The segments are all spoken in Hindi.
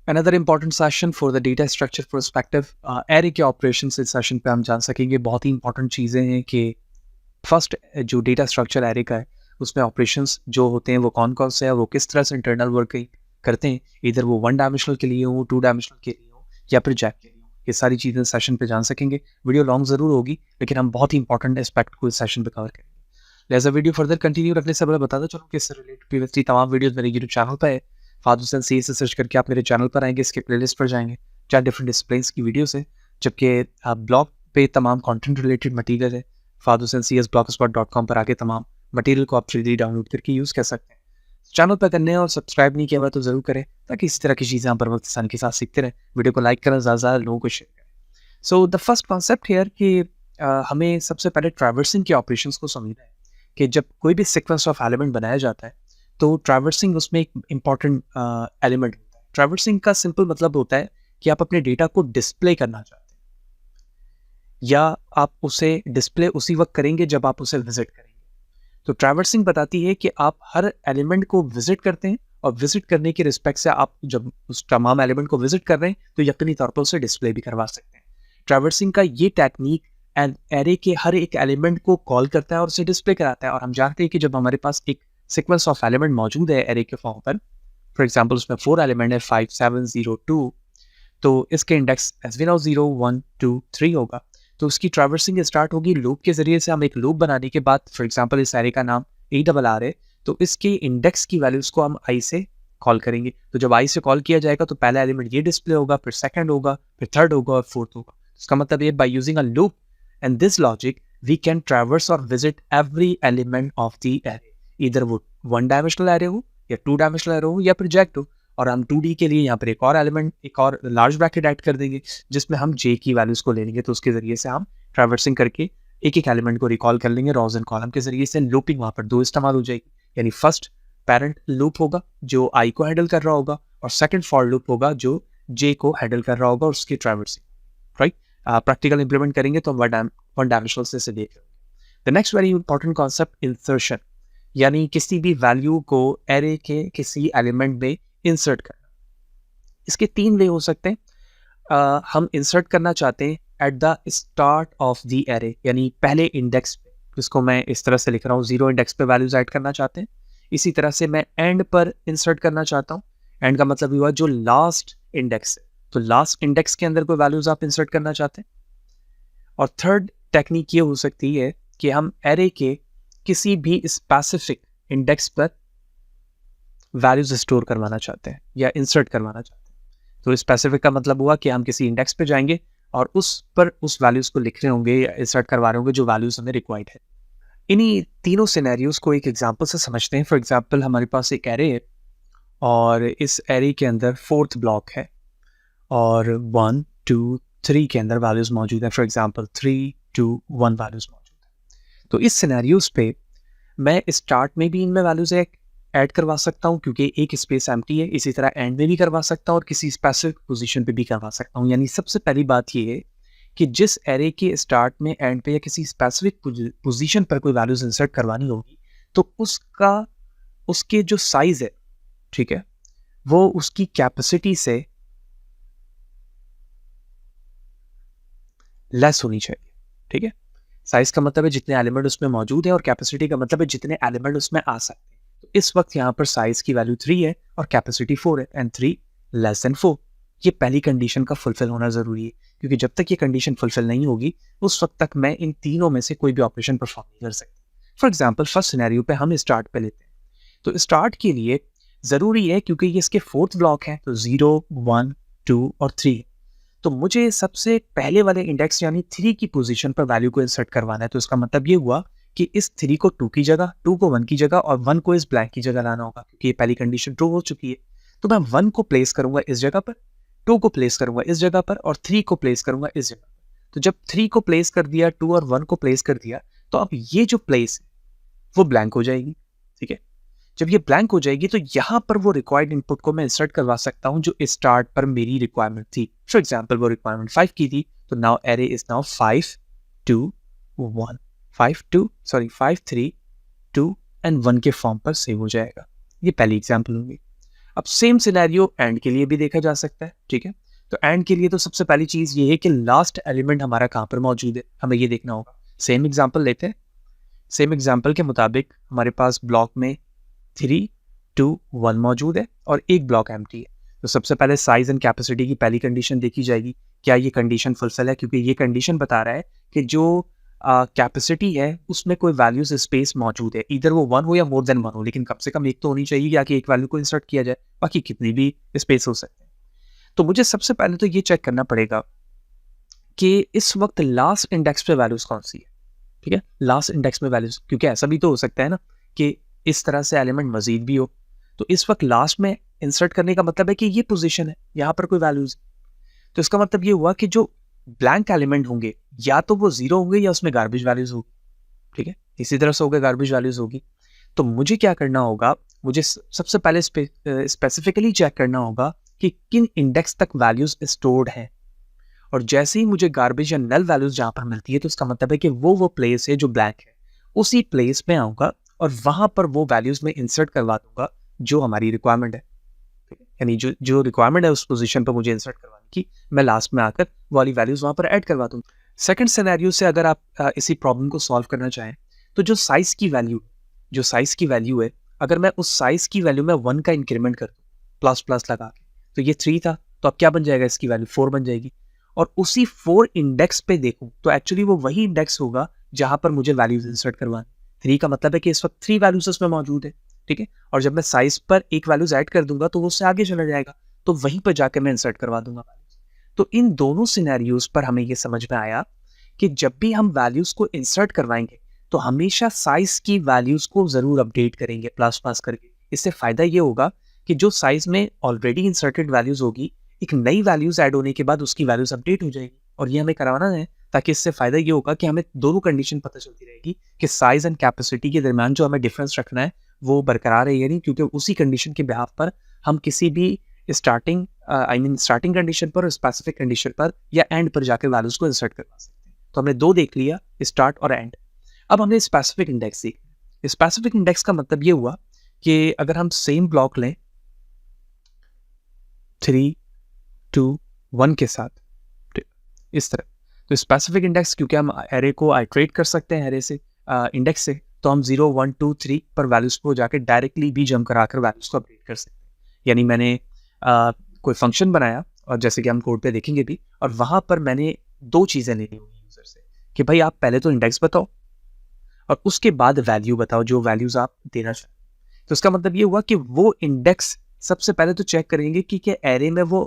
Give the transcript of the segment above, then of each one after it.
Another important session for the data structure perspective, array के ऑपरेशंस इस सेशन पे हम जान सकेंगे। बहुत ही इंपॉर्टेंट चीज़ें हैं कि फर्स्ट जो डेटा स्ट्रक्चर एरे का है उसमें ऑपरेशंस जो होते हैं वो कौन कौन से हैं, वो किस तरह से इंटरनल वर्किंग करते हैं, इधर वो वन डायमेंशनल के लिए हो, टू डायमेंशनल के लिए हो या फिर जैक के लिए हो। ये सारी चीज़ें सेशन पे जान सकेंगे। वीडियो लॉन्ग ज़रूर होगी लेकिन हम बहुत ही इंपॉर्टेंट एस्पेक्ट को इस सेशन पे कवर करेंगे। As a video further continue रखने से पहले बताता चलो कि इससे रिलेटेड प्रीवियसली तमाम वीडियोस मेरे यूट्यूब चैनल पर है। फादर हुसैन सी से सर्च करके आप मेरे चैनल पर आएंगे, इसके प्लेलिस्ट पर जाएंगे जहाँ डिफरेंट डिसिप्लिन्स की वीडियोस है, जबकि ब्लॉग पे तमाम कंटेंट रिलेटेड मटेरियल है। फादर हुसैन सी blogspot.com पर आके तमाम मटेरियल को आप फ्रीली डाउनलोड करके यूज़ कर सकते हैं। चैनल पर करने और सब्सक्राइब नहीं किया हुआ तो ज़रूर करें ताकि इस तरह की चीज़ें आप बर वक्त आसानी के साथ सीखते रहें। वीडियो को लाइक करें, ज़्यादा लोगों को शेयर करें। So the first concept here कि हमें सबसे पहले ट्रैवर्सिंग के ऑपरेशंस को समझना है कि जब कोई भी सीक्वेंस ऑफ एलिमेंट बनाया जाता है तो ट्रैवर्सिंग उसमें एक इम्पॉर्टेंट एलिमेंट होता है। ट्रैवर्सिंग का सिंपल मतलब होता है कि आप अपने डेटा को डिस्प्ले करना चाहते हैं या आप उसे डिस्प्ले उसी वक्त करेंगे जब आप उसे विजिट करेंगे। तो ट्रैवर्सिंग बताती है कि आप हर एलिमेंट को विजिट करते हैं और विजिट करने के रिस्पेक्ट से आप जब उस तमाम एलिमेंट को विजिट कर रहे हैं तो यकीनी तौर पर उसे डिस्प्ले भी करवा सकते हैं। ट्रैवर्सिंग का ये टेक्निक एन एरे के हर एक एलिमेंट को कॉल करता है और उसे डिस्प्ले कराता है। और हम जानते हैं कि जब हमारे पास एक सीक्वेंस ऑफ एलिमेंट मौजूद है एरे के फॉर्म पर, फॉर एग्जाम्पल उसमें 4 एलिमेंट है 5 7 0 2, तो इसके इंडेक्स एज वी नो 0 1 2 3 होगा। तो उसकी ट्रैवर्सिंग स्टार्ट होगी लूप के जरिए से। हम एक लूप बनाने के बाद फॉर एग्जांपल इस एरे का नाम ए डबल आर है, तो इसके इंडेक्स की वैल्यूज को हम आई से कॉल करेंगे। तो जब आई से कॉल किया जाएगा तो पहला एलिमेंट ये डिस्प्ले होगा, फिर सेकंड होगा, फिर थर्ड होगा और फोर्थ होगा। इसका मतलब ये by using a loop and this logic we can traverse और visit every element of the array, इधर वो वन डायमेंशनल एरे हो या टू डायमेंशनल एरे हो या प्रोजेक्ट हो। और हम 2D के लिए यहाँ पर एक और एलिमेंट, एक और लार्ज ब्रैकेट ऐड कर देंगे जिसमें हम जे की वैल्यूज को ले लेंगे। तो उसके जरिए से हम ट्रैवर्सिंग करके एक एक एलिमेंट को रिकॉल कर लेंगे रॉज एंड कॉलम के जरिए से। लूपिंग वहाँ पर दो इस्तेमाल हो जाएगी, यानी फर्स्ट पेरेंट लूप होगा जो आई को हैंडल कर रहा होगा और सेकंड फॉर लूप होगा जो जे को हैंडल कर रहा होगा और उसकी ट्रैवर्सिंग, राइट। प्रैक्टिकल इंप्लीमेंट करेंगे तो वन डायमेंशनल से देख लेंगे। The next very important concept insertion, यानी किसी भी वैल्यू को एरे के किसी एलिमेंट में इंसर्ट करना। इसके तीन वे हो सकते हैं। हम इंसर्ट करना चाहते हैं at the start of the array, यानी पहले इंडेक्स पे, जिसको मैं इस तरह से लिख रहा हूँ 0 इंडेक्स पे वैल्यूज ऐड करना चाहते हैं। इसी तरह से मैं एंड पर इंसर्ट करना चाहता हूँ। एंड का मतलब हुआ जो लास्ट इंडेक्स है, तो लास्ट इंडेक्स के अंदर कोई वैल्यूज आप इंसर्ट करना चाहते हैं। और थर्ड टेक्निक ये हो सकती है कि हम एरे के किसी भी स्पेसिफिक इंडेक्स पर वैल्यूज स्टोर करवाना चाहते हैं या इंसर्ट करवाना चाहते हैं। तो स्पेसिफिक का मतलब हुआ कि हम किसी इंडेक्स पे जाएंगे और उस पर उस वैल्यूज को लिख रहे होंगे या इंसर्ट करवा रहे होंगे जो वैल्यूज हमें रिक्वायर्ड है। इन्हीं तीनों सिनेरियोज को एक एग्जांपल से समझते हैं। फॉर एग्जांपल हमारे पास एक एरे है और इस एरे के अंदर फोर्थ ब्लॉक है और 1 2 3 के अंदर वैल्यूज मौजूद है। फॉर एग्जांपल 3 2 1 वैल्यूज मौजूद है। तो इस सिनेरियोज पे मैं स्टार्ट में भी इनमें वैल्यूज ऐड करवा सकता हूँ क्योंकि एक स्पेस एम्प्टी है। इसी तरह एंड में भी करवा सकता हूँ और किसी स्पेसिफिक पोजीशन पे भी करवा सकता हूँ। यानी सबसे पहली बात ये है कि जिस एरे के स्टार्ट में, एंड पे या किसी स्पेसिफिक पोजीशन पर कोई वैल्यूज इंसर्ट करवानी होगी तो उसके जो साइज है, ठीक है, वो उसकी कैपेसिटी से लेस होनी चाहिए। ठीक है, साइज का मतलब है जितने एलिमेंट उसमें मौजूद है और कैपेसिटी का मतलब है जितने एलिमेंट उसमें आ सकते हैं। तो इस वक्त यहाँ पर साइज की वैल्यू 3 है और कैपेसिटी 4 है एंड 3 लेस देन 4। ये पहली कंडीशन का फुलफिल होना जरूरी है क्योंकि जब तक ये कंडीशन फुलफिल नहीं होगी उस वक्त तक मैं इन तीनों में से कोई भी ऑपरेशन परफॉर्म नहीं कर सकता। फॉर एग्जाम्पल फर्स्ट सिनेरियो पे हम स्टार्ट पे लेते हैं। तो स्टार्ट के लिए जरूरी है क्योंकि ये इसके फोर्थ ब्लॉक है तो 0 1 2 और 3, तो मुझे सबसे पहले वाले इंडेक्स यानी 3 की पोजीशन पर वैल्यू को इंसर्ट करवाना है। तो इसका मतलब ये हुआ कि इस 3 को 2 की जगह, 2 को 1 की जगह और 1 को इस ब्लैंक की जगह लाना होगा क्योंकि ये पहली कंडीशन ट्रू हो चुकी है। तो मैं 1 को प्लेस करूंगा इस जगह पर, 2 को प्लेस करूंगा इस जगह पर और 3 को प्लेस करूंगा इस जगह पर। तो जब 3 को प्लेस कर दिया, 2 और 1 को प्लेस कर दिया, तो अब ये जो प्लेस है वो ब्लैंक हो जाएगी। ठीक है, जब ये ब्लैंक हो जाएगी तो यहाँ पर वो रिक्वायर्ड इनपुट को मैं इंसर्ट करवा सकता हूँ जो स्टार्ट पर मेरी रिक्वायरमेंट थी। फॉर एग्जांपल वो रिक्वायरमेंट 5 की थी, तो now array is now 5 2 1 5 3 2 and 1 के फॉर्म पर सेव हो जाएगा। ये पहली एग्जांपल होगी। अब सेम सिनेरियो एंड के लिए भी देखा जा सकता है, ठीक है। तो एंड के लिए तो सबसे पहली चीज ये है कि लास्ट एलिमेंट हमारा कहाँ पर मौजूद है, हमें ये देखना होगा। सेम एग्जांपल लेते हैं। सेम एग्जांपल के मुताबिक हमारे पास ब्लॉक में 3 2 1 मौजूद है और एक ब्लॉक एम्प्टी है। तो सबसे पहले साइज एंड कैपेसिटी की पहली कंडीशन देखी जाएगी, क्या ये कंडीशन फुलफिल है, क्योंकि ये कंडीशन बता रहा है कि जो कैपेसिटी है उसमें कोई वैल्यूज स्पेस मौजूद है, इधर वो 1 हो या मोर देन 1 हो, लेकिन कम से कम एक तो होनी चाहिए या कि एक वैल्यू को इंसर्ट किया जाए, बाकी कितनी भी स्पेस हो सकते हैं। तो मुझे सबसे पहले तो ये चेक करना पड़ेगा कि इस वक्त लास्ट इंडेक्स पे वैल्यूज कौन सी है, ठीक है। लास्ट इंडेक्स में वैल्यूज, क्योंकि ऐसा भी तो हो सकता है ना कि इस तरह से एलिमेंट मजीद भी हो। तो इस वक्त लास्ट में इंसर्ट करने का मतलब है कि ये पोजीशन है, यहाँ पर कोई वैल्यूज। तो इसका मतलब ये हुआ कि जो ब्लैंक एलिमेंट होंगे या तो वो 0 होंगे या उसमें गार्बेज वैल्यूज होगी, ठीक है। इसी तरह से होगा गार्बेज वैल्यूज होगी। तो मुझे क्या करना होगा, मुझे सबसे पहले स्पेसिफिकली चेक करना होगा कि किन इंडेक्स तक वैल्यूज स्टोर्ड हैं। और जैसे ही मुझे गार्बेज या नल वैल्यूज जहां पर मिलती है, तो इसका मतलब है कि वो प्लेस है जो ब्लैंक है, उसी प्लेस में आऊंगा और वहां पर वो वैल्यूज में इंसर्ट करवा दूंगा जो हमारी रिक्वायरमेंट है, यानी जो जो रिक्वायरमेंट है उस पोजीशन पर मुझे इंसर्ट करवाने की, मैं लास्ट में आकर वाली वैल्यूज वहां पर ऐड करवा दूंगा। सेकंड सिनेरियो से अगर आप इसी प्रॉब्लम को सॉल्व करना चाहें, तो जो साइज की वैल्यू है, अगर मैं उस साइज की वैल्यू में 1 का इंक्रीमेंट कर दूं प्लस प्लस लगा के, तो ये 3 था, तो अब क्या बन जाएगा, इसकी वैल्यू 4 बन जाएगी। और उसी 4 इंडेक्स पे देखूं तो एक्चुअली वो वही इंडेक्स होगा जहां पर मुझे वैल्यूज इंसर्ट करवानी। 3 का मतलब है कि इस वक्त 3 वैल्यूज उसमें मौजूद है, ठीक है। और जब मैं साइज पर एक वैल्यूज ऐड कर दूंगा तो वो उससे आगे चला जाएगा, तो वहीं पर जाकर मैं इंसर्ट करवा दूंगा वैल्यूज। तो इन दोनों सिनेरियोज पर हमें ये समझ में आया कि जब भी हम वैल्यूज को इंसर्ट करवाएंगे तो हमेशा साइज की वैल्यूज को जरूर अपडेट करेंगे प्लस प्लस करके। इससे फायदा ये होगा कि जो साइज में ऑलरेडी इंसर्टेड वैल्यूज होगी, एक नई वैल्यूज ऐड होने के बाद उसकी वैल्यूज अपडेट हो जाएगी। और ये हमें करवाना है ताकि इससे फायदा ये होगा कि हमें दोनों कंडीशन पता चलती रहेगी कि साइज एंड कैपेसिटी के दरमियान जो हमें डिफरेंस रखना है वो बरकरार है या नहीं, क्योंकि उसी कंडीशन के बिहाफ पर हम किसी भी स्टार्टिंग कंडीशन पर, स्पेसिफिक कंडीशन पर या एंड पर जाकर वैल्यूज को इंसर्ट करवा सकते हैं। तो हमने दो देख लिया, स्टार्ट और एंड। अब हमने स्पेसिफिक इंडेक्स देखा। स्पेसिफिक इंडेक्स का मतलब ये हुआ कि अगर हम सेम ब्लॉक लें 3 2 1 के साथ, इस तरह, तो स्पेसिफिक इंडेक्स, क्योंकि हम एरे को आइट्रेट कर सकते हैं एरे से, इंडेक्स से, तो हम 0 1 2 3 पर वैल्यूज को जाकर डायरेक्टली भी जंप कराकर वैल्यूज को अपडेट कर सकते हैं। यानी मैंने कोई फंक्शन बनाया, और जैसे कि हम कोड पे देखेंगे भी, और वहां पर मैंने दो चीजें लेनी होगी यूजर से कि भाई आप पहले तो इंडेक्स बताओ और उसके बाद वैल्यू बताओ जो वैल्यूज आप देना चाहें। तो इसका मतलब ये हुआ कि वो इंडेक्स सबसे पहले तो चेक करेंगे कि क्या एरे में वो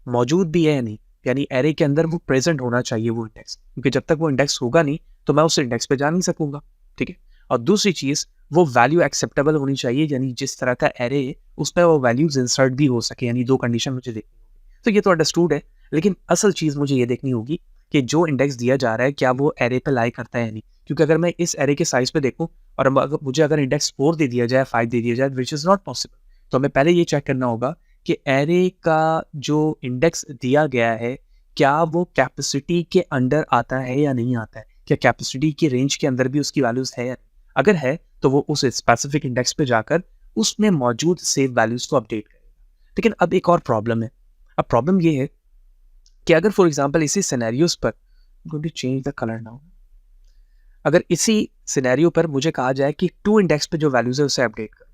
मौजूद भी है या नहीं, यानी एरे के अंदर वो प्रेजेंट होना चाहिए वो इंडेक्स, क्योंकि जब तक वो इंडेक्स होगा नहीं तो मैं उस इंडेक्स पे जा नहीं सकूंगा, ठीक है। और दूसरी चीज, वो वैल्यू एक्सेप्टेबल होनी चाहिए, यानी जिस तरह का एरे है उसमें वो वैल्यूज इंसर्ट भी हो सके, यानी दो कंडीशन मुझे देखनी होगी। तो ये तो अंडरस्टूड है, लेकिन असल चीज मुझे ये देखनी होगी कि जो इंडेक्स दिया जा रहा है क्या वो एरे पे लाई करता है या नहीं। क्योंकि अगर मैं इस एरे के साइज पे देखूं और मुझे अगर इंडेक्स 4 दे दिया जाए, 5 दे दिया जाए, विच इज नॉट पॉसिबल, तो हमें पहले ये चेक करना होगा कि एरे का जो इंडेक्स दिया गया है क्या वो कैपेसिटी के अंडर आता है या नहीं आता है, क्या कैपेसिटी की रेंज के अंदर भी उसकी वैल्यूज है या नहीं। अगर है तो वो उस स्पेसिफिक इंडेक्स पे जाकर उसमें मौजूद सेव वैल्यूज को अपडेट करेगा। लेकिन अब एक और प्रॉब्लम है। अब प्रॉब्लम ये है कि अगर फॉर एग्जांपल इसी सिनेरियोस पर, चेंज द कलर नाउ, अगर इसी सिनेरियो पर मुझे कहा जाए कि 2 इंडेक्स पे जो वैल्यूज है उसे अपडेट करो,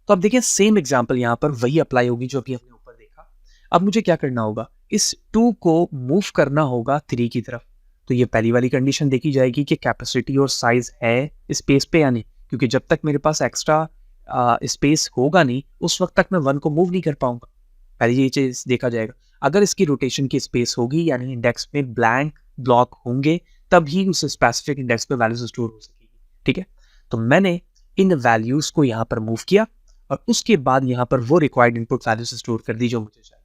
तो अब देखिए सेम एग्जांपल यहाँ पर वही अप्लाई होगी जो अभी हमने ऊपर देखा। अब मुझे क्या करना होगा, इस 2 को मूव करना होगा 3 की तरफ। तो ये पहली वाली कंडीशन देखी जाएगी कि कैपेसिटी और साइज है स्पेस पे या नहीं, क्योंकि जब तक मेरे पास एक्स्ट्रा स्पेस होगा नहीं उस वक्त तक मैं 1 को मूव नहीं कर पाऊंगा। पहले ये चीज देखा जाएगा। अगर इसकी रोटेशन की स्पेस होगी, यानी इंडेक्स में ब्लैंक ब्लॉक होंगे, तभी उस स्पेसिफिक इंडेक्स पे वैल्यूज स्टोर हो सकेगी, ठीक है। तो मैंने इन वैल्यूज को यहाँ पर मूव किया और उसके बाद यहाँ पर वो रिक्वायर्ड इनपुट वैल्यूज स्टोर कर दी जो मुझे चाहिए।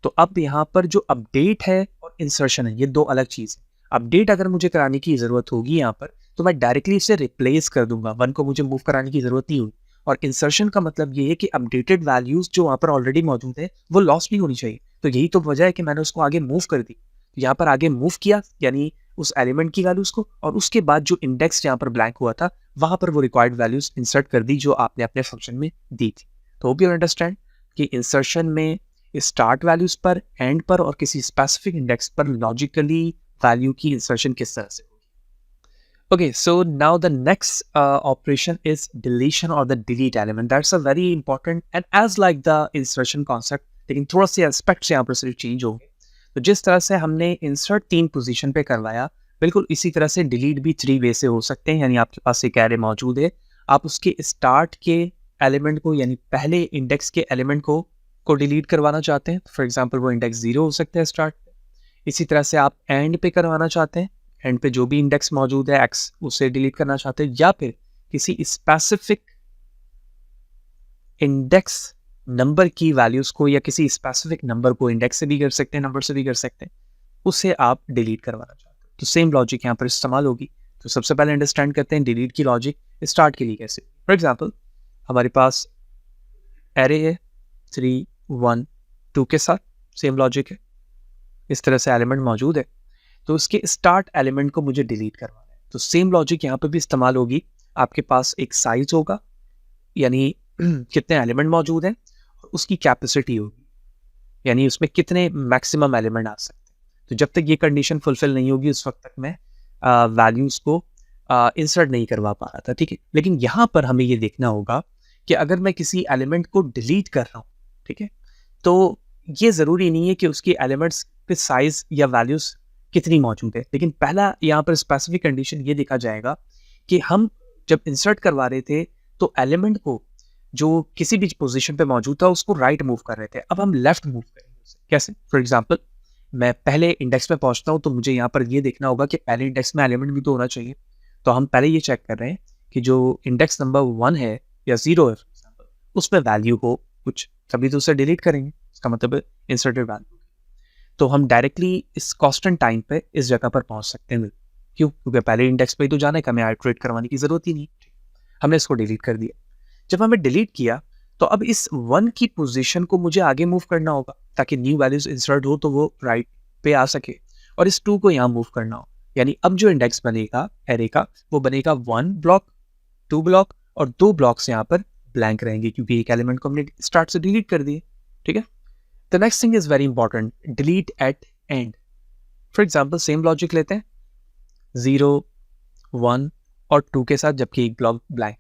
तो अब यहाँ पर जो अपडेट है और इंसर्शन है, ये दो अलग चीज है। अपडेट अगर मुझे कराने की जरूरत होगी यहाँ पर, तो मैं डायरेक्टली इसे रिप्लेस कर दूंगा, 1 को मुझे मूव कराने की जरूरत नहीं होगी। और इंसर्शन का मतलब ये है कि अपडेटेड वैल्यूज जो वहाँ पर ऑलरेडी मौजूद है वो लॉस नहीं होनी चाहिए। तो यही तो वजह है कि मैंने उसको आगे मूव कर दी। तो यहाँ पर आगे मूव किया, यानी उस एलिमेंट की वैल्यूज को, और उसके बाद जो इंडेक्स यहाँ पर ब्लैंक हुआ था वहां पर वो रिक्वायर्ड वैल्यूज इंसर्ट कर दी जो आपने अपने फंक्शन में दी थी। तो होप यू अंडरस्टैंड कि इंसर्शन में स्टार्ट वैल्यूज पर, एंड पर और किसी स्पेसिफिक इंडेक्स पर लॉजिकली वैल्यू की इंसर्शन किस तरह से होगी. Okay, so now the next operation is deletion or the delete element. That's a very important and as like the insertion concept, लेकिन थोड़ा से एस्पेक्ट्स यहाँ पर सिर्फ चेंज होंगे. तो जिस तरह से हमने इंसर्ट 3 पोजीशन पे करवाया, बिल्कुल इसी तरह से डिलीट भी 3 वे से हो सकते हैं. यानी आपके पास एक एरे मौजूद है, आप उसके स्टार्ट के एलिमेंट को यानी पहले इंडेक्स के एलिमेंट को डिलीट करवाना चाहते हैं. फॉर एग्जाम्पल वो इंडेक्स 0 हो सकता है स्टार्ट पे. इसी तरह से आप एंड पे करवाना चाहते हैं, एंड पे जो भी इंडेक्स मौजूद है x उसे डिलीट करना चाहते हैं, या फिर किसी स्पेसिफिक इंडेक्स नंबर की वैल्यूज को या किसी स्पेसिफिक नंबर को इंडेक्स से भी कर सकते हैं, नंबर से भी कर सकते हैं, उसे आप डिलीट करवाना चाहते हैं. तो सेम लॉजिक यहाँ पर इस्तेमाल होगी. तो सबसे पहले अंडरस्टैंड करते हैं डिलीट की लॉजिक स्टार्ट के लिए कैसे. फॉर एग्जाम्पल हमारे पास एरे है 3 1 2 के साथ, सेम लॉजिक है, इस तरह से एलिमेंट मौजूद है, तो उसके स्टार्ट एलिमेंट को मुझे डिलीट करवाना है. तो सेम लॉजिक यहाँ पे भी इस्तेमाल होगी. आपके पास एक साइज होगा, यानी कितने एलिमेंट मौजूद हैं, और उसकी कैपेसिटी होगी, यानी उसमें कितने मैक्सिमम एलिमेंट आ सकते हैं. तो जब तक ये कंडीशन फुलफिल नहीं होगी उस वक्त तक मैं वैल्यूज को इंसर्ट नहीं करवा पा रहा था. ठीक है, लेकिन यहाँ पर हमें ये देखना होगा कि अगर मैं किसी एलिमेंट को डिलीट कर रहा हूँ, ठीक है, तो ये ज़रूरी नहीं है कि उसकी एलिमेंट्स पे साइज या वैल्यूज कितनी मौजूद है. लेकिन पहला यहाँ पर स्पेसिफिक कंडीशन ये देखा जाएगा कि हम जब इंसर्ट करवा रहे थे तो एलिमेंट को जो किसी भी पोजीशन पे मौजूद था उसको राइट मूव कर रहे थे, अब हम लेफ्ट मूव करेंगे उसे. कैसे? फॉर एग्जांपल मैं पहले इंडेक्स में पहुंचता हूँ, तो मुझे यहाँ पर ये देखना होगा कि पहले इंडेक्स में एलिमेंट भी तो होना चाहिए. तो हम पहले ये चेक कर रहे हैं कि जो इंडेक्स नंबर 1 है या 0 है फॉर एग्जाम्पल, उसमें वैल्यू हो कुछ, तभी तो उसे डिलीट करेंगे. इसका मतलब इंसर्टेड वैल्यू. तो हम डायरेक्टली इस कांस्टेंट टाइम पे इस जगह पर पहुंच सकते हैं. क्यों? क्योंकि पहले इंडेक्स पे ही तो जाना है, हमें आइटरेट करवाने की जरूरत ही नहीं. हमने इसको डिलीट कर दिया. जब हमें डिलीट किया तो अब इस 1 की पोजीशन को मुझे आगे मूव करना होगा ताकि न्यू वैल्यूज इंसर्ट हो तो वो राइट पे आ सके, और इस 2 को यहाँ मूव करना हो. यानी अब जो इंडेक्स बनेगा एरे का वो बनेगा 1 ब्लॉक, 2 ब्लॉक और 2 ब्लॉक्स यहाँ पर ब्लैंक रहेंगे क्योंकि एक एलिमेंट को हमने स्टार्ट से डिलीट कर दिए. ठीक है. The next thing is very important, delete at end. For example, same logic लेते हैं 0, 1 और 2 के साथ, जबकि एक ब्लॉक ब्लैंक.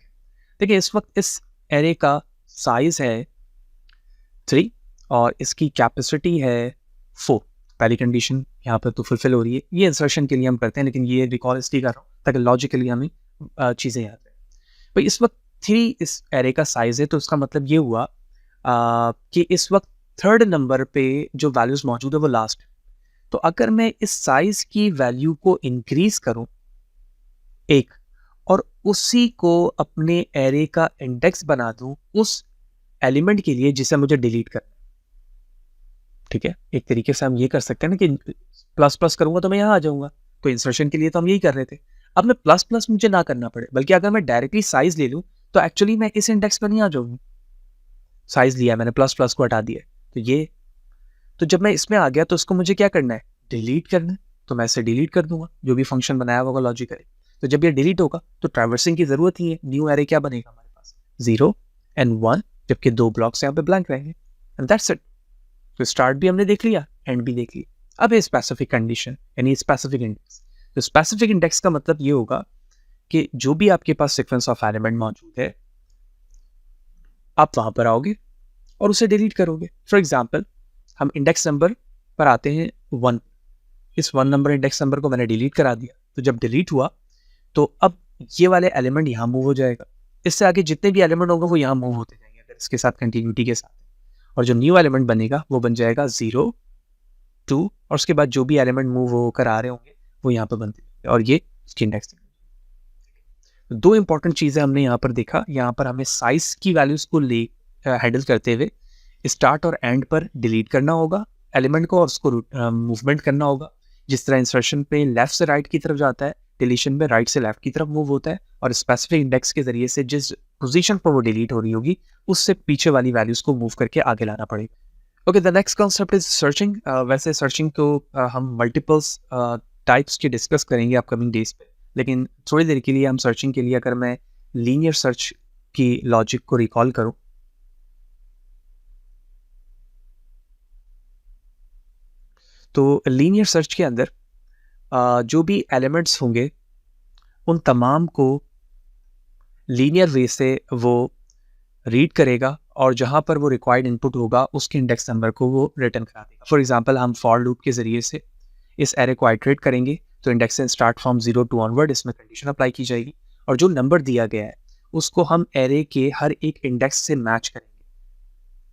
देखिए इस वक्त इस एरे का साइज है 3 और इसकी कैपेसिटी है 4. पहली कंडीशन यहाँ पर तो फुलफिल हो रही है. ये इंसर्शन के लिए हम करते हैं, लेकिन ये रिकॉल इसलिए कर रहा हूँ ताकि लॉजिकली हमें चीज़ें याद रहे. भाई इस वक्त 3 इस एरे का साइज है, तो इसका मतलब ये हुआ कि इस वक्त थर्ड नंबर पे जो वैल्यूज मौजूद है वो लास्ट है. तो अगर मैं इस साइज की वैल्यू को इंक्रीज करूं 1 और उसी को अपने एरे का इंडेक्स बना दूं उस एलिमेंट के लिए जिसे मुझे डिलीट करना है. ठीक है, एक तरीके से हम ये कर सकते हैं ना कि प्लस प्लस करूंगा तो मैं यहाँ आ जाऊंगा. तो इंसर्शन के लिए तो हम यही कर रहे थे. अब मैं प्लस प्लस मुझे ना करना पड़े, बल्कि अगर मैं डायरेक्टली साइज ले लूं तो एक्चुअली मैं इस इंडेक्स पर नहीं आ जाऊंगा. साइज लिया मैंने, प्लस प्लस को हटा दिया, तो जब मैं इसमें आ गया तो इसको मुझे क्या करना है? डिलीट करना है. तो मैं इसे डिलीट कर दूंगा, जो भी फंक्शन बनाया होगा लॉजिकली. तो जब ये डिलीट होगा तो ट्रैवर्सिंग की जरूरत ही है. न्यू एरे क्या बनेगा हमारे पास? 0 एंड 1, जबकि 2 ब्लॉक्स यहाँ पे ब्लैंक रहेंगे. And that's it. तो स्टार्ट भी हमने देख लिया, एंड भी देख लिया. अब ये स्पेसिफिक कंडीशन यानी स्पेसिफिक इंडेक्स. तो स्पेसिफिक इंडेक्स का मतलब ये होगा कि जो भी आपके पास सीक्वेंस ऑफ एलिमेंट मौजूद है, आप वहां पर आओगे और उसे डिलीट करोगे. फॉर एग्जाम्पल हम इंडेक्स नंबर पर आते हैं 1. इस 1 नंबर इंडेक्स नंबर को मैंने डिलीट करा दिया. तो जब डिलीट हुआ तो अब ये वाले एलिमेंट यहाँ मूव हो जाएगा. इससे आगे जितने भी एलिमेंट होंगे वो यहाँ मूव होते जाएंगे अगर इसके साथ कंटिन्यूटी के साथ. और जो न्यू एलिमेंट बनेगा वो बन जाएगा 0, 2 और उसके बाद जो भी एलिमेंट मूव होकर आ रहे होंगे वो यहाँ पर बनते जाएंगे. और ये उसकी इंडेक्स. 2 इंपॉर्टेंट चीज़ें हमने यहाँ पर देखा. यहाँ पर हमें साइज की वैल्यूज को हैंडल करते हुए स्टार्ट और एंड पर डिलीट करना होगा एलिमेंट को और उसको मूवमेंट करना होगा. जिस तरह इंसर्शन पे लेफ्ट से राइट की तरफ जाता है, डिलीशन में राइट से लेफ्ट की तरफ मूव होता है, और स्पेसिफिक इंडेक्स के जरिए से जिस पोजीशन पर वो डिलीट हो रही होगी उससे पीछे वाली वैल्यूज को मूव करके आगे लाना पड़ेगा. Okay, the next concept is searching. वैसे सर्चिंग को हम मल्टीपल्स टाइप्स की डिस्कस करेंगे अपकमिंग डेज पे, लेकिन थोड़ी देर के लिए हम सर्चिंग के लिए अगर मैं लीनियर सर्च की लॉजिक को रिकॉल करूं तो लीनियर सर्च के अंदर जो भी एलिमेंट्स होंगे उन तमाम को लीनियर वे से वो रीड करेगा और जहाँ पर वो रिक्वायर्ड इनपुट होगा उसके इंडेक्स नंबर को वो रिटर्न करा देगा। फॉर एग्जांपल हम फॉर लूप के ज़रिए से इस एरे को आइटरेट करेंगे तो इंडेक्स से स्टार्ट फ्रॉम 0 टू ऑनवर्ड इसमें कंडीशन अप्लाई की जाएगी और जो नंबर दिया गया है उसको हम एरे के हर एक इंडेक्स से मैच करेंगे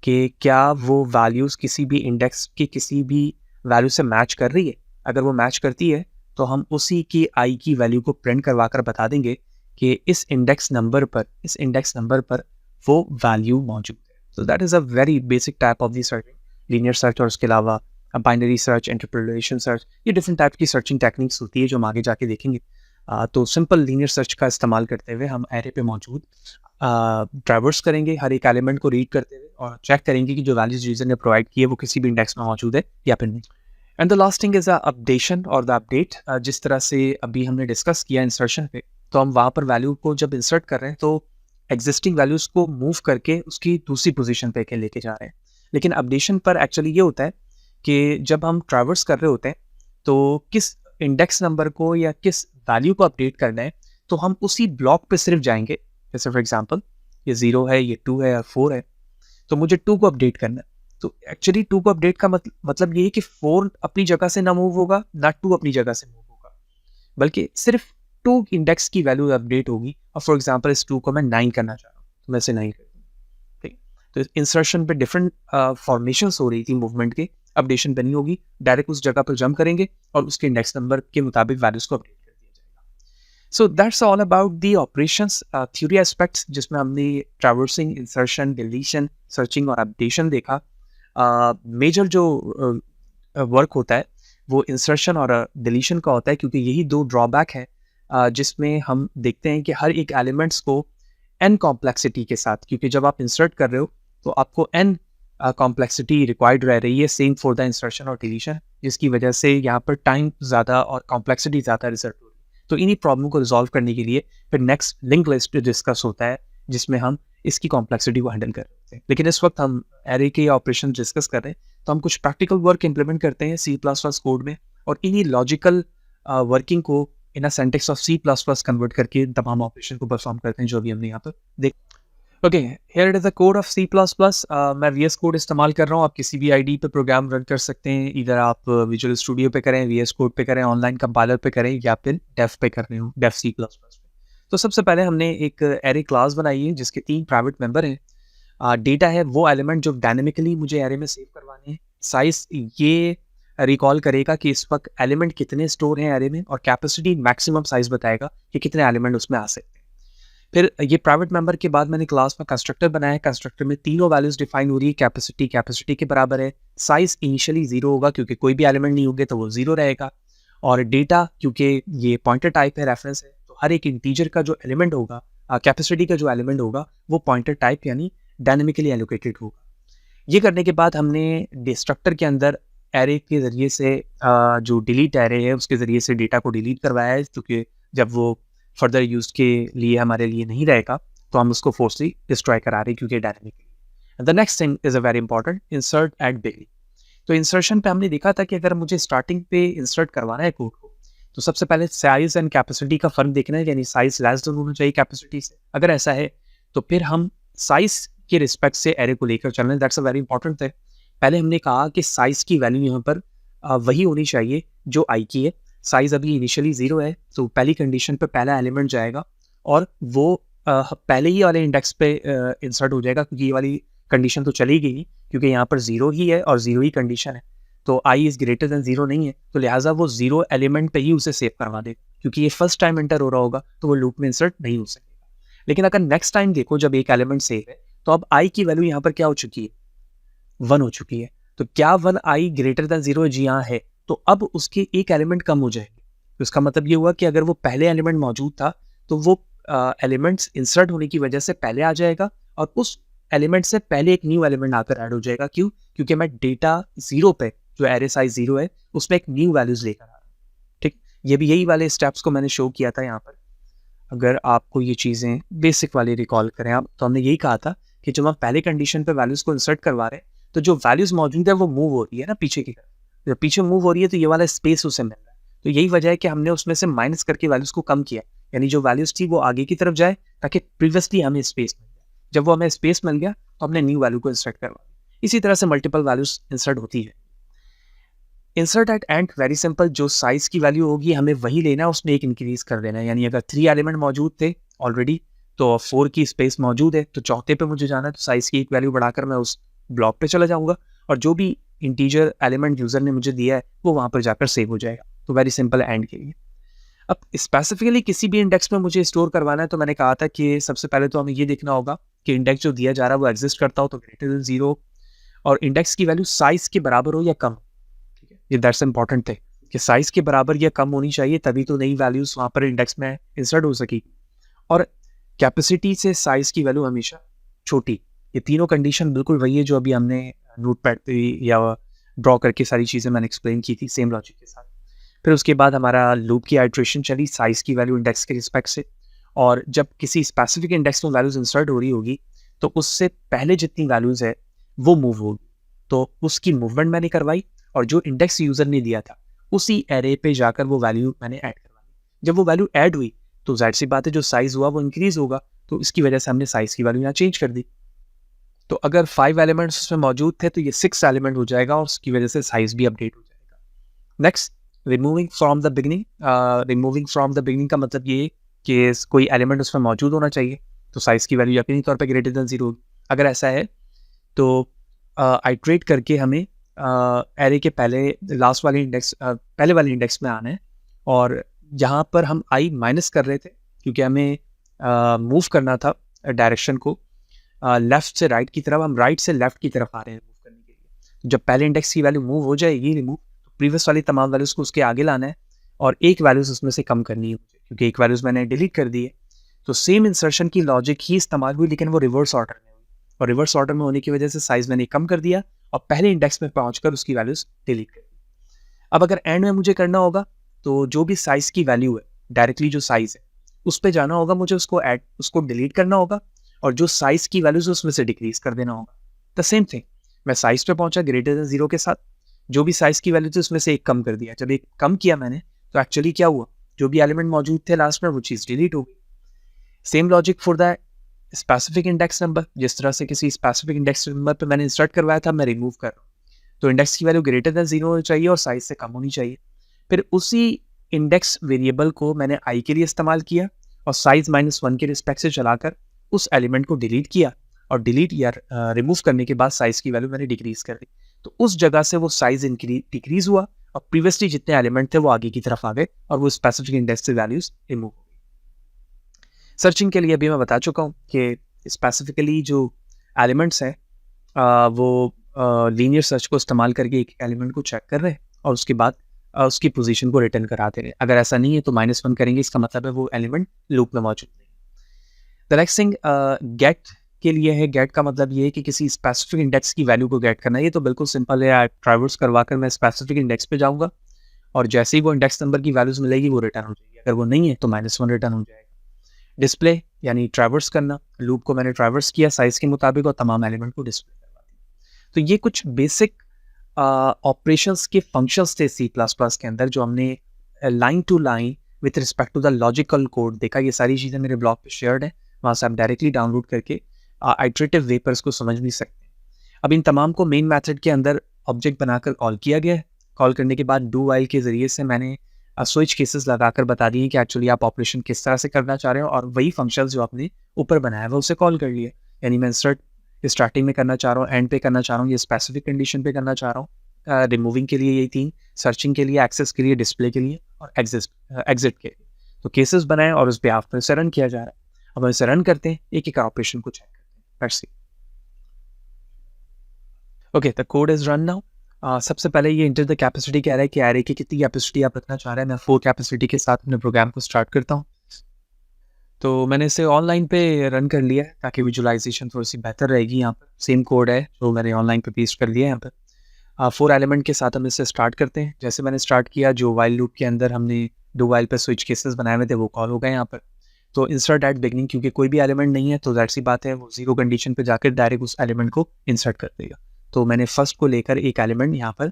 कि क्या वो वैल्यूज़ किसी भी इंडेक्स की किसी भी वैल्यू से मैच कर रही है। अगर वो मैच करती है तो हम उसी की आई की वैल्यू को प्रिंट करवा कर बता देंगे कि इस इंडेक्स नंबर पर वो वैल्यू मौजूद है। So that is a very basic type of the searching, linear search और उसके अलावा बाइनरी सर्च, इंटरपोलेशन सर्च, ये डिफरेंट टाइप की सर्चिंग टेक्निक्स होती है जो हम आगे जाके देखेंगे। तो सिंपल लीनियर सर्च का इस्तेमाल करते हुए हम एरे पे मौजूद ट्रैवर्स करेंगे हर एक एलिमेंट को रीड करते हुए और चेक करेंगे कि जो वैल्यूज यूजर ने प्रोवाइड की है वो किसी भी इंडेक्स में मौजूद है या फिर नहीं। And the last thing is updation और द अपडेट। जिस तरह से अभी हमने डिस्कस किया इंसर्शन पे, तो हम वहाँ पर वैल्यू को जब इंसर्ट कर रहे हैं तो एग्जिस्टिंग वैल्यूज को मूव करके उसकी दूसरी पोजीशन पे लेके जा रहे हैं। लेकिन अपडेशन पर एक्चुअली ये होता है कि जब हम ट्रैवर्स कर रहे होते हैं तो किस इंडेक्स नंबर को या किस वैल्यू को अपडेट करना है तो हम उसी ब्लॉक पे सिर्फ जाएंगे। जैसे फॉर एग्जांपल ये 0 है, ये 2 है या 4 है, तो मुझे 2 को अपडेट करना है। तो एक्चुअली 2 को अपडेट का मतलब ये है कि 4 अपनी जगह से ना मूव होगा, ना 2 अपनी जगह से मूव होगा, बल्कि सिर्फ 2 इंडेक्स की वैल्यू अपडेट होगी। और फॉर एग्जांपल इस 2 को मैं 9 करना चाह रहा हूँ तो मैं इसे 9 कर दूँगा। ठीक, तो इंसर्शन पे डिफरेंट फॉर्मेशंस हो रही थी मूवमेंट के, अपडेशन पे नहीं होगी, डायरेक्ट उस जगह पर जंप करेंगे और उसके इंडेक्स नंबर के मुताबिक वैल्यूज को अपडेट कर दिया जाएगा। So that's all about the operations theory aspects, जिसमें हमने ट्रैवर्सिंग, इंसर्शन, डिलीशन, सर्चिंग और अपडेशन देखा। मेजर जो वर्क होता है वो इंसर्शन और डिलीशन का होता है, क्योंकि यही दो ड्रॉबैक है जिसमें हम देखते हैं कि हर एक एलिमेंट्स को n कॉम्प्लेक्सिटी के साथ, क्योंकि जब आप इंसर्ट कर रहे हो तो आपको n कॉम्प्लेक्सिटी रिक्वायर्ड रह रही है, सेम फॉर द इंसर्शन और डिलीशन, जिसकी वजह से यहाँ पर टाइम ज़्यादा और कॉम्प्लेक्सिटी ज़्यादा रिजल्ट हो रही है। तो इन्हीं प्रॉब्लम को रिजॉल्व करने के लिए फिर नेक्स्ट लिंक लिस्ट डिस्कस होता है जिसमें हम इसकी कॉम्प्लेक्सिटी को हैंडल कर रहे होते हैं। लेकिन इस वक्त हम एरे के ऑपरेशन डिस्कस कर रहे हैं, तो हम कुछ प्रैक्टिकल वर्क इंप्लीमेंट करते हैं C++ कोड में और इन्हीं लॉजिकल वर्किंग को इन अ सिंटैक्स ऑफ C++ कन्वर्ट करके तमाम ऑपरेशन को परफॉर्म करते हैं जो भी हमने यहाँ पर देख। Okay, here it is the code of C++। मैं VS कोड इस्तेमाल कर रहा हूँ, आप किसी भी आईडी पे प्रोग्राम रन कर सकते हैं, इधर आप विजुअल स्टूडियो पे करें, VS कोड पे करें, ऑनलाइन कंपाइलर पे करें या फिर डेफ पे कर रहे हो, डेफ C++ पे। तो सबसे पहले हमने एक एरे क्लास बनाई है जिसके 3 प्राइवेट मेंबर हैं। डेटा है वो एलिमेंट जो डायनेमिकली मुझे एरे में सेव करवाने हैं। साइज ये रिकॉल करेगा कि इस वक्त एलिमेंट कितने स्टोर हैं एरे में, और कैपेसिटी मैक्सिमम साइज बताएगा कि कितने एलिमेंट उसमें आ सकते हैं। फिर ये प्राइवेट मेंबर के बाद मैंने क्लास में कंस्ट्रक्टर बनाया है। कंस्ट्रक्टर में तीनों वैल्यूज डिफाइन हो रही है। कैपेसिटी के बराबर है, साइज इनिशियली 0 होगा क्योंकि कोई भी एलिमेंट नहीं होंगे तो वो 0 रहेगा, और डेटा क्योंकि ये पॉइंटर टाइप है, रेफरेंस है, तो हर एक इंटीजर का जो एलिमेंट होगा, कैपेसिटी का जो एलिमेंट होगा वो पॉइंटर टाइप यानी डायनेमिकली एलोकेटेड होगा। ये करने के बाद हमने डिस्ट्रक्टर के अंदर एरे के ज़रिए से जो डिलीट एरे है उसके ज़रिए से डेटा को डिलीट करवाया है, क्योंकि जब वो फर्दर यूज़ के लिए हमारे लिए नहीं रहेगा तो हम उसको फोर्सली डिस्ट्रॉय करा रहे हैं क्योंकि dynamically. The next thing is a very important, insert at beginning. तो इंसर्शन पे हमने देखा था कि अगर मुझे स्टार्टिंग पे इंसर्ट करवाना है कोड को तो सबसे पहले साइज एंड कैपेसिटी का फ़र्क देखना है, यानी साइज लेस देन होना चाहिए कैपेसिटी से। अगर ऐसा है तो फिर हम साइज के रिस्पेक्ट से एरे को लेकर चलना है। That's a very important thing. पहले हमने कहा कि साइज की वैल्यू यहाँ पर वही होनी चाहिए जो आई की है। साइज अभी इनिशियली 0 है तो पहली कंडीशन पे पहला एलिमेंट जाएगा और वो पहले ही वाले इंडेक्स पे इंसर्ट हो जाएगा, क्योंकि ये वाली कंडीशन तो चली गई क्योंकि यहाँ पर 0 ही है और 0 ही कंडीशन है, तो आई इज़ ग्रेटर देन 0 नहीं है, तो लिहाजा वो 0 एलिमेंट पे ही उसे सेव करवा देगा, क्योंकि ये फर्स्ट टाइम एंटर हो रहा होगा तो वो लूप में इंसर्ट नहीं हो सकेगा। लेकिन अगर नेक्स्ट टाइम देखो जब एक एलिमेंट सेव है तो अब आई की वैल्यू यहाँ पर क्या हो चुकी है, 1 हो चुकी है। तो क्या 1 आई ग्रेटर देन 0 जी हाँ है, तो अब उसके एक एलिमेंट कम हो जाएंगे। तो इसका मतलब ये हुआ कि अगर वो पहले एलिमेंट मौजूद था तो वो एलिमेंट्स इंसर्ट होने की वजह से पहले आ जाएगा और उस एलिमेंट से पहले एक न्यू एलिमेंट आकर ऐड हो जाएगा। क्यों? क्योंकि मैं डेटा 0 पे जो एरे साइज 0 है उसमें एक न्यू वैल्यूज लेकर आ रहा हूँ। ठीक, ये भी यही वाले स्टेप्स को मैंने शो किया था यहाँ पर। अगर आपको ये चीज़ें बेसिक वाली रिकॉल करें आप, तो हमने यही कहा था कि जब हम पहले कंडीशन पे वैल्यूज को इंसर्ट करवा रहे हैं तो जो वैल्यूज मौजूद है वो मूव हो रही है ना पीछे की तरफ, जब पीछे मूव हो रही है तो ये वाला स्पेस उसे मिल रहा है। तो यही वजह है कि हमने उसमें से माइनस करके वैल्यूज़ को कम किया, यानी जो वैल्यूज़ थी वो आगे की तरफ जाए ताकि प्रीवियसली हमें स्पेस मिल जाए। जब वो हमें स्पेस मिल गया तो हमने न्यू वैल्यू को इंसर्ट करवा दी। इसी तरह से मल्टीपल वैल्यूज़ इंसर्ट होती है। Insert at end very simple, जो साइज़ की वैल्यू होगी हमें वही लेना है, उसमें एक इंक्रीज़ कर देना है। यानी अगर 3 एलिमेंट मौजूद थे ऑलरेडी तो 4 की स्पेस मौजूद है, तो चौथे पे मुझे जाना है, तो साइज़ की एक वैल्यू बढ़ाकर मैं उस ब्लॉक पे चला जाऊँगा और जो भी इंटीजर एलिमेंट यूज़र ने मुझे दिया है वो वहाँ पर जाकर सेव हो जाएगा। तो वेरी सिंपल एंड के लिए। अब स्पेसिफिकली किसी भी इंडेक्स में मुझे स्टोर करवाना है तो मैंने कहा था कि सबसे पहले तो हमें ये देखना होगा कि इंडेक्स जो दिया जा रहा है वो एग्जिस्ट करता हो तो ग्रेटर देन 0, और इंडेक्स की वैल्यू साइज़ के बराबर हो या कम। ठीक है, ये दैट्स इंपॉर्टेंट थे कि साइज़ के बराबर या कम होनी चाहिए, तभी तो नई वैल्यूज़ वहाँ पर इंडेक्स में इंसर्ट हो सकी। और कैपेसिटी से साइज़ की वैल्यू हमेशा छोटी। ये तीनों कंडीशन बिल्कुल वही है जो अभी हमने नोटपैड पे या ड्रॉ करके सारी चीज़ें मैंने एक्सप्लेन की थी सेम लॉजिक के साथ। फिर उसके बाद हमारा लूप की आइट्रेशन चली साइज़ की वैल्यू इंडेक्स के रिस्पेक्ट से, और जब किसी स्पेसिफिक इंडेक्स में वैल्यूज़ इंसर्ट हो रही होगी तो उससे पहले जितनी वैल्यूज़ है वो मूव होगी, तो उसकी मूवमेंट मैंने करवाई और जो इंडेक्स यूज़र ने दिया था उसी एरे पे जाकर वो वैल्यू मैंने ऐड करवाई। जब वो वैल्यू ऐड हुई तो ज़ाहिर सी बात है जो साइज़ हुआ वो इंक्रीज़ होगा, तो इसकी वजह से हमने साइज़ की वैल्यू यहाँ चेंज कर दी। तो अगर 5 एलिमेंट्स उसमें मौजूद थे तो ये 6 एलिमेंट हो जाएगा और उसकी वजह से साइज़ भी अपडेट हो जाएगा। Next, removing from the beginning. Removing from the beginning का मतलब ये है कि कोई एलिमेंट उसमें मौजूद होना चाहिए, तो साइज़ की वैल्यू यकीनी तौर पे ग्रेटर देन 0 होगी। अगर ऐसा है तो आइट्रेट करके हमें एरे के पहले लास्ट वाले इंडेक्स पहले वाले इंडेक्स में आना है, और जहाँ पर हम आई माइनस कर रहे थे क्योंकि हमें मूव करना था डायरेक्शन को लेफ्ट से राइट की तरफ, हम राइट से लेफ्ट की तरफ आ रहे हैं मूव करने के लिए। जब पहले इंडेक्स की वैल्यू मूव हो जाएगी रिमूव, तो प्रीवियस वाली तमाम वैल्यूज़ को उसके आगे लाना है और एक वैल्यूज़ उसमें से कम करनी है मुझे, क्योंकि एक वैल्यूज़ मैंने डिलीट कर दी है। तो सेम इंसर्शन की लॉजिक ही इस्तेमाल हुई, लेकिन वो रिवर्स ऑर्डर में हुई, और रिवर्स ऑर्डर में होने की वजह से साइज़ मैंने कम कर दिया और पहले इंडेक्स में पहुँचकर उसकी वैल्यूज़ डिलीट कर दी। अब अगर एंड में मुझे करना होगा तो जो भी साइज़ की वैल्यू है, डायरेक्टली जो साइज़ है उस पे जाना होगा, मुझे उसको डिलीट करना होगा और जो साइज़ की वैल्यूज़ है उसमें से डिक्रीज़ कर देना होगा। द सेम थिंग, मैं साइज़ पे पहुँचा ग्रेटर देन 0 के साथ, जो भी साइज़ की वैल्यू थी उसमें से एक कम कर दिया। जब एक कम किया मैंने तो एक्चुअली क्या हुआ, जो भी एलिमेंट मौजूद थे लास्ट में वो चीज़ डिलीट हो गई। Same logic for the specific index number, जिस तरह से किसी स्पेसिफिक इंडेक्स नंबर पे मैंने इंसर्ट करवाया था मैं रिमूव कर रहा हूँ, तो इंडेक्स की वैल्यू ग्रेटर देन 0 होनी चाहिए और साइज़ से कम होनी चाहिए। फिर उसी इंडेक्स वेरिएबल को मैंने आई के लिए इस्तेमाल किया और साइज़ -1 के रिस्पेक्ट से चलाकर उस एलिमेंट को डिलीट किया, और डिलीट या रिमूव करने के बाद साइज़ की वैल्यू मैंने डिक्रीज़ कर दी। तो उस जगह से वो साइज़ डिक्रीज़ हुआ और प्रीवियसली जितने एलिमेंट थे वो आगे की तरफ आ गए और वो स्पेसिफिक इंडेक्स से वैल्यूज़ रिमूव हो गई। सर्चिंग के लिए अभी मैं बता चुका हूँ कि स्पेसिफिकली जो एलिमेंट्स हैं वो लीनियर सर्च को इस्तेमाल करके एक एलिमेंट को चेक कर रहे हैं और उसके बाद उसकी पोजीशन को रिटर्न करा दे रहे हैं। अगर ऐसा नहीं है तो -1 करेंगे, इसका मतलब है वो एलिमेंट लूप में मौजूद नहीं। द नेक्स्ट थिंग गेट के लिए है। गेट का मतलब ये है कि किसी स्पेसिफिक इंडेक्स की वैल्यू को गेट करना है। ये तो बिल्कुल सिंपल है, ट्रैवर्स करवा कर मैं स्पेसिफिक इंडेक्स पे जाऊँगा और जैसे ही वो इंडेक्स नंबर की वैल्यूज़ मिलेगी वो रिटर्न हो जाएगी। अगर वो नहीं है तो -1 रिटर्न हो जाएगा। डिस्प्ले यानी ट्रैवर्स करना, लूप को मैंने ट्रैवर्स किया साइज़ के मुताबिक और तमाम एलिमेंट को डिस्प्ले करवा दिया। तो ये कुछ बेसिक ऑपरेशंस के फंक्शंस थे सी प्लस प्लस के अंदर जो हमने line to line with respect to the logical code देखा। ये सारी चीज़ें मेरे ब्लॉग पे शेयर्ड है, वहाँ से आप डायरेक्टली डाउनलोड करके आइट्रेटिव वे पर इसको समझ भी सकते हैं। अब इन तमाम को मेन मेथड के अंदर ऑब्जेक्ट बनाकर कॉल किया गया है। कॉल करने के बाद डू वाइल के ज़रिए से मैंने स्विच केसेस लगाकर बता दिए कि एक्चुअली आप ऑपरेशन किस तरह से करना चाह रहे हो, और वही फंक्शंस जो आपने ऊपर बनाया हुआ उसे कॉल कर लिए। यानी मैं इंसर्ट स्टार्टिंग में करना चाह रहा हूँ, एंड पे करना चाह रहा हूँ, ये स्पेसिफिक कंडीशन पे करना चाह रहा हूँ। रिमूविंग के लिए यही 3, सर्चिंग के लिए, एक्सेस के लिए, डिस्प्ले के लिए और एग्जिट के लिए। तो केसेस बनाए और उस बेहाफ पर इसे रन किया जा रहा है। अब हम इसे रन करते हैं, एक-एक ऑपरेशन को चेक करते हैं। Let's see. Okay, the code is run now. सबसे पहले ये इंटर द कैपेसिटी कह रहा है कि एरे की कितनी कैपेसिटी आप रखना चाह रहे हैं। मैं 4 कैपेसिटी के साथ अपने प्रोग्राम को स्टार्ट करता हूँ। तो मैंने इसे ऑनलाइन पे रन कर लिया है ताकि विजुअलाइजेशन थोड़ी-सी बेहतर रहेगी। यहाँ पर सेम कोड है जो मैंने ऑनलाइन पे पेस्ट कर दिया है यहाँ पर। 4 एलिमेंट के साथ हम इसे स्टार्ट करते हैं। जैसे मैंने स्टार्ट किया, जो व्हाइल लूप के अंदर हमने डू व्हाइल पे स्विच केसेस बनाए हुए थे वो कॉल हो गए यहाँ पर। तो इंसर्ट एट बिगिनिंग, क्योंकि कोई भी एलिमेंट नहीं है तो ज़ाहिर सी बात है वो 0 कंडीशन पे जाकर डायरेक्ट उस एलिमेंट को इंसर्ट कर देगा। तो मैंने फर्स्ट को लेकर एक एलिमेंट यहाँ पर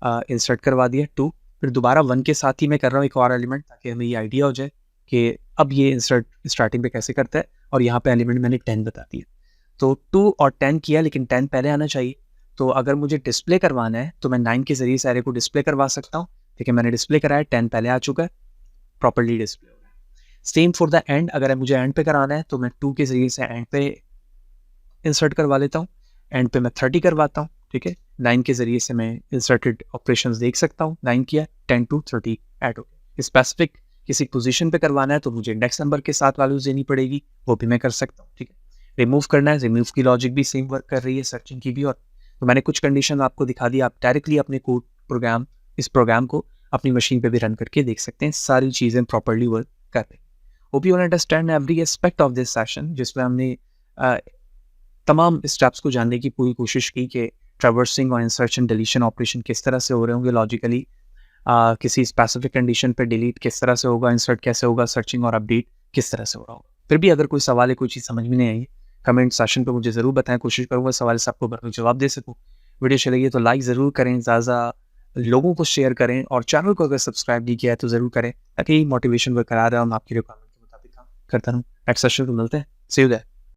इंसर्ट करवा दिया 2, फिर दोबारा 1 के साथ ही मैं कर रहा हूँ एक और एलिमेंट, ताकि हमें ये आइडिया हो जाए कि अब ये इंसर्ट स्टार्टिंग पे कैसे करता है, और यहाँ पे एलिमेंट मैंने 10 बता दिया। तो 2 और 10 किया, लेकिन 10 पहले आना चाहिए। तो अगर मुझे डिस्प्ले करवाना है तो मैं 9 के ज़रिए इस एरे को डिस्प्ले करवा सकता हूँ। ठीक है, मैंने डिस्प्ले कराया, 10 पहले आ चुका है, प्रॉपर्ली डिस्प्ले हो गया। सेम फॉर द एंड, अगर मुझे एंड पे कराना है तो मैं 2 के ज़रिए से एंड पे इंसर्ट करवा लेता हूँ, एंड पे मैं 30 करवाता हूँ। ठीक है, 9 के ज़रिए से मैं इंसर्टेड ऑपरेशंस देख सकता हूँ, 9 किया, 10 to 30 ऐड हो गया। स्पेसिफिक किसी पोजीशन पे करवाना है तो मुझे इंडेक्स नंबर के साथ वैल्यूज देनी पड़ेगी, वो भी मैं कर सकता हूँ। ठीक है, रिमूव करना है, रिमूव की लॉजिक भी सेम वर्क कर रही है सर्चिंग की भी। और तो मैंने कुछ कंडीशन आपको दिखा दी, आप डायरेक्टली अपने कोड प्रोग्राम, इस प्रोग्राम को अपनी मशीन पे भी रन करके देख सकते हैं, सारी चीज़ें प्रॉपर्ली वर्क कर रही हैं। Hope you understand every aspect of this session, जिसमें हमने तमाम स्टेप्स को जानने की पूरी कोशिश की कि ट्रैवर्सिंग और इंसर्शन डिलीशन ऑपरेशन किस तरह से हो रहे होंगे लॉजिकली, किसी स्पेसिफिक कंडीशन पे डिलीट किस तरह से होगा, इंसर्ट कैसे होगा, सर्चिंग और अपडेट किस तरह से हो रहा होगा। फिर भी अगर कोई सवाल है, कोई चीज़ समझ में नहीं आई, कमेंट सेशन पे मुझे ज़रूर बताएं, कोशिश करूँगा सवाल सबको भरपूर जवाब दे सकूँ। वीडियो अच्छी लगी तो लाइक ज़रूर करें, ज़्यादा लोगों को शेयर करें, और चैनल को अगर सब्सक्राइब नहीं किया है तो ज़रूर करें, ताकि मोटिवेशन बरकरार रहे, हम आपकी रिक्वायरमेंट के मुताबिक काम करता रहूँ। नेक्स्ट सेशन में मिलते हैं, सी यू देयर।